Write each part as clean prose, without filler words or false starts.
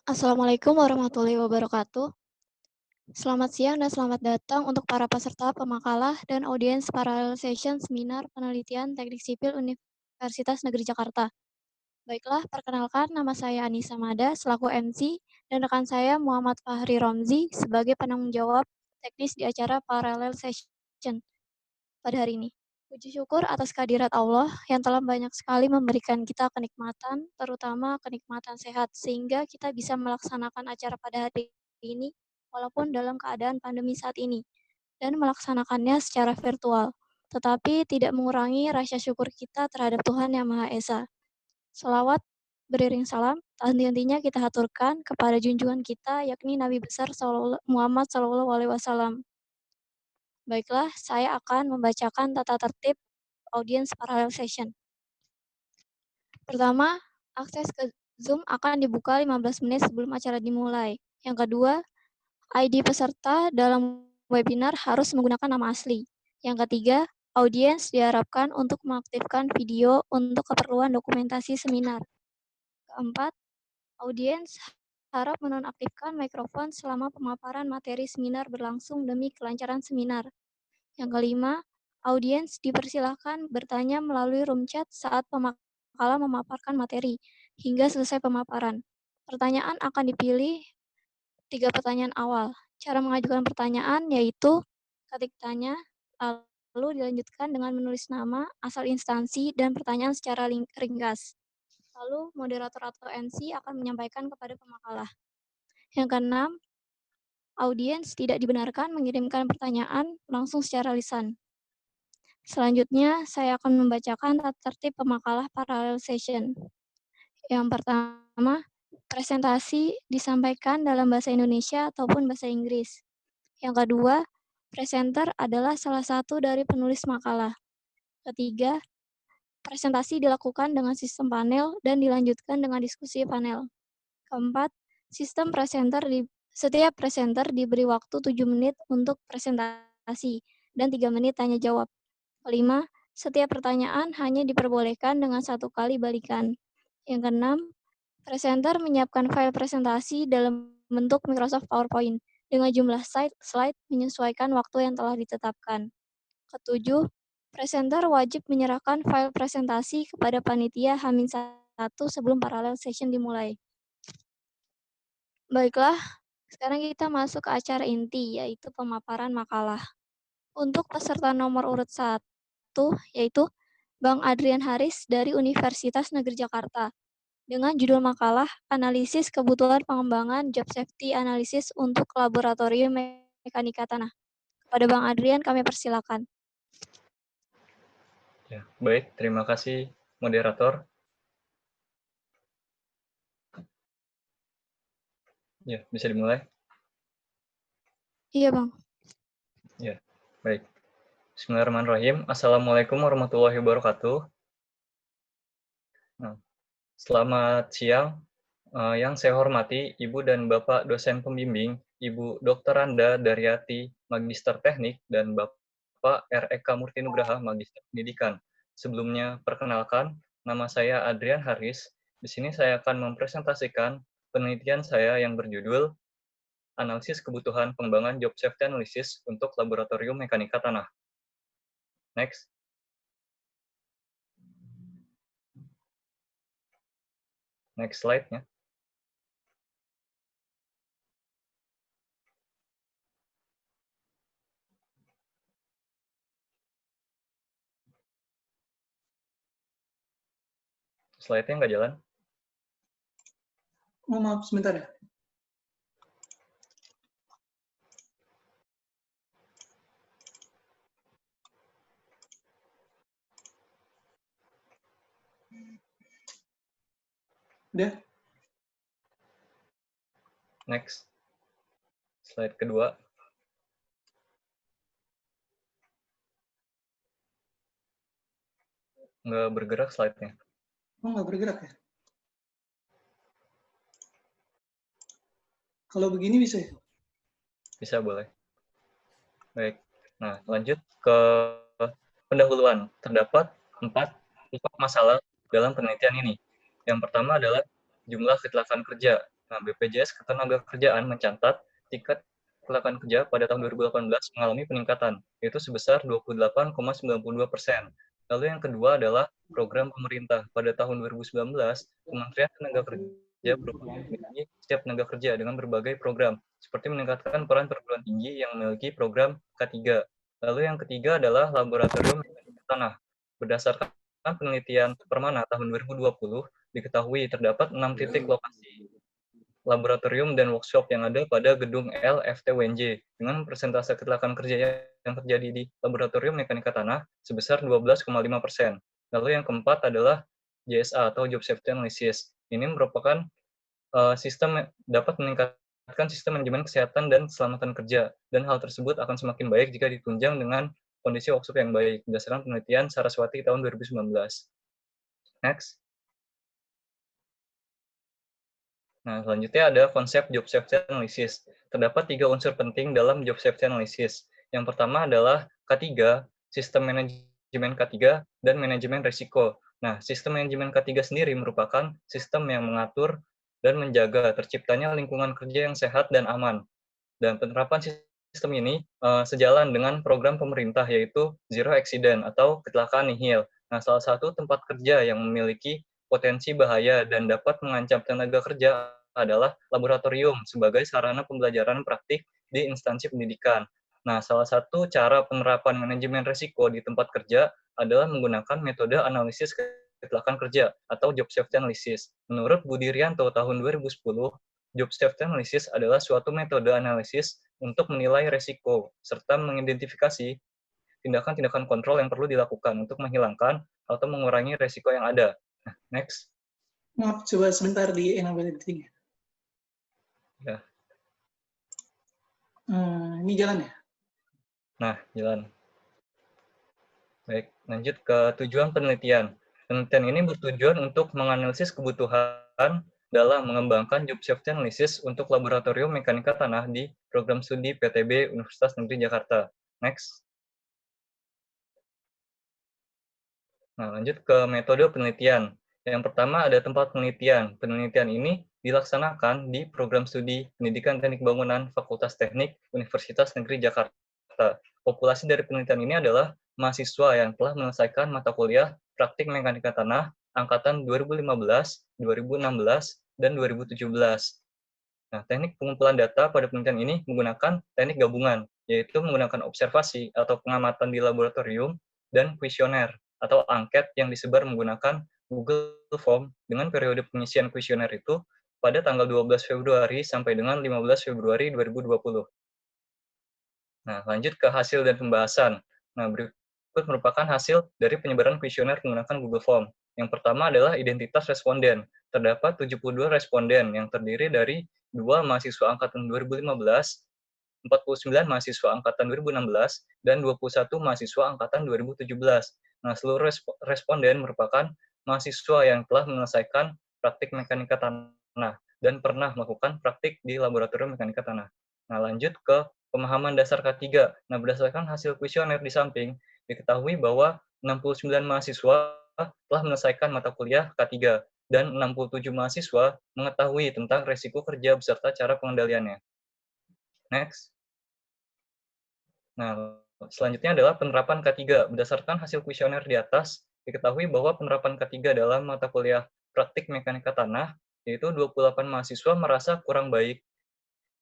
Assalamualaikum warahmatullahi wabarakatuh. Selamat siang dan selamat datang untuk para peserta pemakalah dan audiens paralel session seminar penelitian Teknik Sipil Universitas Negeri Jakarta. Baiklah, perkenalkan nama saya Anissa Mada selaku MC dan rekan saya Muhammad Fahri Romzi sebagai penanggung jawab teknis di acara paralel session pada hari ini. Puji syukur atas kehadirat Allah yang telah banyak sekali memberikan kita kenikmatan, terutama kenikmatan sehat, sehingga kita bisa melaksanakan acara pada hari ini walaupun dalam keadaan pandemi saat ini, dan melaksanakannya secara virtual, tetapi tidak mengurangi rasa syukur kita terhadap Tuhan Yang Maha Esa. Selawat beriring salam, henti-hentinya kita haturkan kepada junjungan kita, yakni Nabi besar Muhammad SAW. Baiklah, saya akan membacakan tata tertib audiens parallel session. Pertama, akses ke Zoom akan dibuka 15 menit sebelum acara dimulai. Yang kedua, ID peserta dalam webinar harus menggunakan nama asli. Yang ketiga, audiens diharapkan untuk mengaktifkan video untuk keperluan dokumentasi seminar. Keempat, audiens harap menonaktifkan mikrofon selama pemaparan materi seminar berlangsung demi kelancaran seminar. Yang kelima, audiens dipersilahkan bertanya melalui room chat saat pemakalah memaparkan materi hingga selesai pemaparan. Pertanyaan akan dipilih 3 pertanyaan awal. Cara mengajukan pertanyaan yaitu ketik tanya, lalu dilanjutkan dengan menulis nama, asal instansi, dan pertanyaan secara ringkas. Lalu moderator atau MC akan menyampaikan kepada pemakalah. Yang keenam, audiens tidak dibenarkan mengirimkan pertanyaan langsung secara lisan. Selanjutnya, saya akan membacakan tata tertib pemakalah parallel session. Yang pertama, presentasi disampaikan dalam bahasa Indonesia ataupun bahasa Inggris. Yang kedua, presenter adalah salah satu dari penulis makalah. Ketiga, presentasi dilakukan dengan sistem panel dan dilanjutkan dengan diskusi panel. Keempat, setiap presenter diberi waktu 7 menit untuk presentasi dan 3 menit tanya jawab. Kelima, setiap pertanyaan hanya diperbolehkan dengan 1 kali balikan. Yang keenam, presenter menyiapkan file presentasi dalam bentuk Microsoft PowerPoint dengan jumlah slide menyesuaikan waktu yang telah ditetapkan. Ketujuh, presenter wajib menyerahkan file presentasi kepada panitia H-1 sebelum paralel session dimulai. Baiklah, sekarang kita masuk ke acara inti, yaitu pemaparan makalah. Untuk peserta nomor urut 1, yaitu Bang Adrian Haris dari Universitas Negeri Jakarta, dengan judul makalah Analisis Kebutuhan Pengembangan Job Safety Analysis untuk Laboratorium Mekanika Tanah. Kepada Bang Adrian kami persilakan. Ya, baik, terima kasih moderator. Ya, bisa dimulai? Iya, Bang. Ya, baik. Bismillahirrahmanirrahim. Assalamualaikum warahmatullahi wabarakatuh. Nah, selamat siang. Yang saya hormati Ibu dan Bapak dosen pembimbing, Ibu Dr. Randa Daryati, Magister Teknik, dan Bapak R.Eka Murti Nugraha, Magister Pendidikan. Sebelumnya, perkenalkan, nama saya Adrian Haris. Di sini saya akan mempresentasikan penelitian saya yang berjudul Analisis Kebutuhan Pengembangan Job Safety Analysis untuk Laboratorium Mekanika Tanah. Next. Next slide-nya. Slide-nya nggak jalan. Oh, maaf, sebentar ya. Udah? Next. Slide kedua. Nggak bergerak slide-nya. Oh, nggak bergerak ya? Kalau begini bisa ya? Bisa, boleh. Baik. Nah, lanjut ke pendahuluan. Terdapat 4 masalah dalam penelitian ini. Yang pertama adalah jumlah kecelakaan kerja. Nah, BPJS Ketenagakerjaan mencatat tingkat kecelakaan kerja pada tahun 2018 mengalami peningkatan, yaitu sebesar 28,92%. Lalu yang kedua adalah program pemerintah. Pada tahun 2019, Kementerian Tenaga Kerja berupaya melindungi setiap tenaga kerja dengan berbagai program, seperti meningkatkan peran perguruan tinggi yang memiliki program K3. Lalu yang ketiga adalah Laboratorium Mekanika Tanah. Berdasarkan penelitian Permana tahun 2020, diketahui terdapat 6 titik lokasi laboratorium dan workshop yang ada pada gedung LFTUNJ dengan persentase kecelakaan kerja yang terjadi di laboratorium mekanika tanah sebesar 12,5%. Lalu yang keempat adalah JSA atau Job Safety Analysis. Ini merupakan sistem dapat meningkatkan sistem manajemen kesehatan dan keselamatan kerja, dan hal tersebut akan semakin baik jika ditunjang dengan kondisi workshop yang baik berdasarkan penelitian Saraswati tahun 2019. Next. Nah, selanjutnya ada konsep Job Safety Analysis. Terdapat 3 unsur penting dalam Job Safety Analysis. Yang pertama adalah K3, sistem manajemen K3, dan manajemen risiko. Nah, sistem manajemen K3 sendiri merupakan sistem yang mengatur dan menjaga terciptanya lingkungan kerja yang sehat dan aman. Dan penerapan sistem ini sejalan dengan program pemerintah, yaitu Zero Accident atau kecelakaan nihil. Nah, salah satu tempat kerja yang memiliki potensi bahaya dan dapat mengancam tenaga kerja adalah laboratorium sebagai sarana pembelajaran praktik di instansi pendidikan. Nah, salah satu cara penerapan manajemen risiko di tempat kerja adalah menggunakan metode analisis kecelakaan kerja atau job safety analysis. Menurut Budi Rianto tahun 2010, job safety analysis adalah suatu metode analisis untuk menilai risiko serta mengidentifikasi tindakan-tindakan kontrol yang perlu dilakukan untuk menghilangkan atau mengurangi risiko yang ada. Nah, next. Maaf, coba sebentar di enable editing. Ya. Ini jalan ya? Nah, jalan. Baik, lanjut ke tujuan penelitian. Penelitian ini bertujuan untuk menganalisis kebutuhan dalam mengembangkan job safety analysis untuk laboratorium mekanika tanah di program studi PTB Universitas Negeri Jakarta. Next. Nah, lanjut ke metode penelitian. Yang pertama ada tempat penelitian. Penelitian ini dilaksanakan di program studi Pendidikan Teknik Bangunan Fakultas Teknik Universitas Negeri Jakarta. Populasi dari penelitian ini adalah mahasiswa yang telah menyelesaikan mata kuliah praktik mekanika tanah angkatan 2015, 2016, dan 2017. Nah, teknik pengumpulan data pada penelitian ini menggunakan teknik gabungan, yaitu menggunakan observasi atau pengamatan di laboratorium dan kuesioner atau angket yang disebar menggunakan Google Form dengan periode pengisian kuesioner itu pada tanggal 12 Februari sampai dengan 15 Februari 2020. Nah, lanjut ke hasil dan pembahasan. Nah, berikut merupakan hasil dari penyebaran kuesioner menggunakan Google Form. Yang pertama adalah identitas responden. Terdapat 72 responden yang terdiri dari 2 mahasiswa angkatan 2015, 49 mahasiswa angkatan 2016, dan 21 mahasiswa angkatan 2017. Nah, seluruh responden merupakan mahasiswa yang telah menyelesaikan praktik mekanika tanah dan pernah melakukan praktik di laboratorium mekanika tanah. Nah, lanjut ke pemahaman dasar K3. Nah, berdasarkan hasil kuesioner di samping, diketahui bahwa 69 mahasiswa telah menyelesaikan mata kuliah K3 dan 67 mahasiswa mengetahui tentang resiko kerja beserta cara pengendaliannya. Next. Nah, selanjutnya adalah penerapan K3. Berdasarkan hasil kuesioner di atas, diketahui bahwa penerapan K3 dalam mata kuliah praktik mekanika tanah, yaitu 28 mahasiswa merasa kurang baik,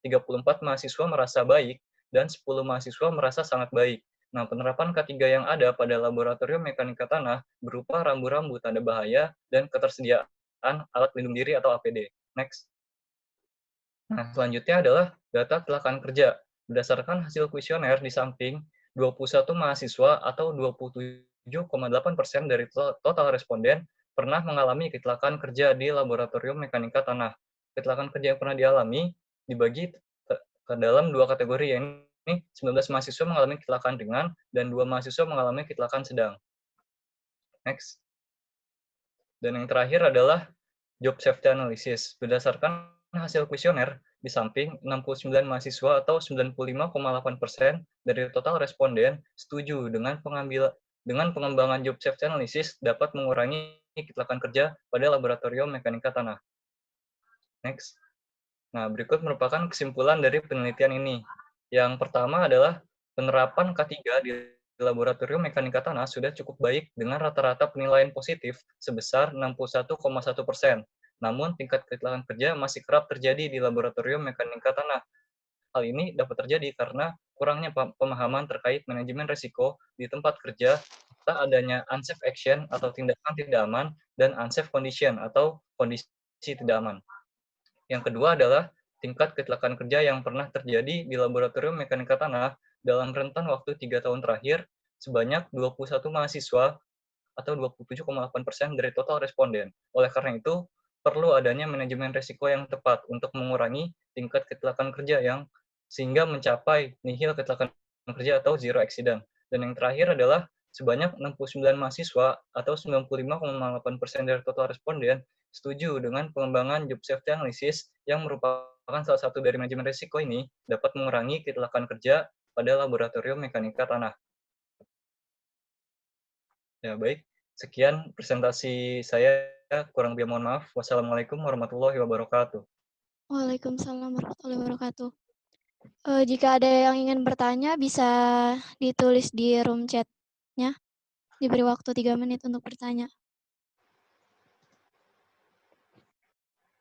34 mahasiswa merasa baik, dan 10 mahasiswa merasa sangat baik. Nah, penerapan K3 yang ada pada laboratorium mekanika tanah berupa rambu-rambu tanda bahaya dan ketersediaan alat pelindung diri atau APD. Next. Nah, selanjutnya adalah data kecelakaan kerja. Berdasarkan hasil kuesioner di samping, 21 mahasiswa atau 27,8% dari total responden pernah mengalami kecelakaan kerja di laboratorium mekanika tanah. Kecelakaan kerja yang pernah dialami dibagi ke dalam 2 kategori, yaitu 19 mahasiswa mengalami kecelakaan ringan dan 2 mahasiswa mengalami kecelakaan sedang. Next. Dan yang terakhir adalah job safety analysis. Berdasarkan hasil kuesioner, di samping 69 mahasiswa atau 95,8% dari total responden setuju dengan pengembangan job safety analysis dapat mengurangi kecelakaan kerja pada laboratorium mekanika tanah. Next. Nah, berikut merupakan kesimpulan dari penelitian ini. Yang pertama adalah penerapan K3 di laboratorium mekanika tanah sudah cukup baik dengan rata-rata penilaian positif sebesar 61,1%. Namun, tingkat kecelakaan kerja masih kerap terjadi di laboratorium mekanika tanah. Hal ini dapat terjadi karena kurangnya pemahaman terkait manajemen risiko di tempat kerja, serta adanya unsafe action atau tindakan tidak aman, dan unsafe condition atau kondisi tidak aman. Yang kedua adalah tingkat kecelakaan kerja yang pernah terjadi di laboratorium mekanika tanah dalam rentan waktu 3 tahun terakhir sebanyak 21 mahasiswa atau 27,8% dari total responden. Oleh karena itu, perlu adanya manajemen risiko yang tepat untuk mengurangi tingkat kecelakaan kerja yang sehingga mencapai nihil kecelakaan kerja atau zero accident. Dan yang terakhir adalah sebanyak 69 mahasiswa atau 95,8% dari total responden setuju dengan pengembangan job safety analysis yang merupakan salah satu dari manajemen risiko ini dapat mengurangi kecelakaan kerja pada laboratorium mekanika tanah. Ya, baik. Sekian presentasi saya. Kurang lebih mohon maaf. Wassalamualaikum warahmatullahi wabarakatuh. Waalaikumsalam warahmatullahi wabarakatuh. Jika ada yang ingin bertanya, bisa ditulis di room chat-nya. Diberi waktu 3 menit untuk bertanya.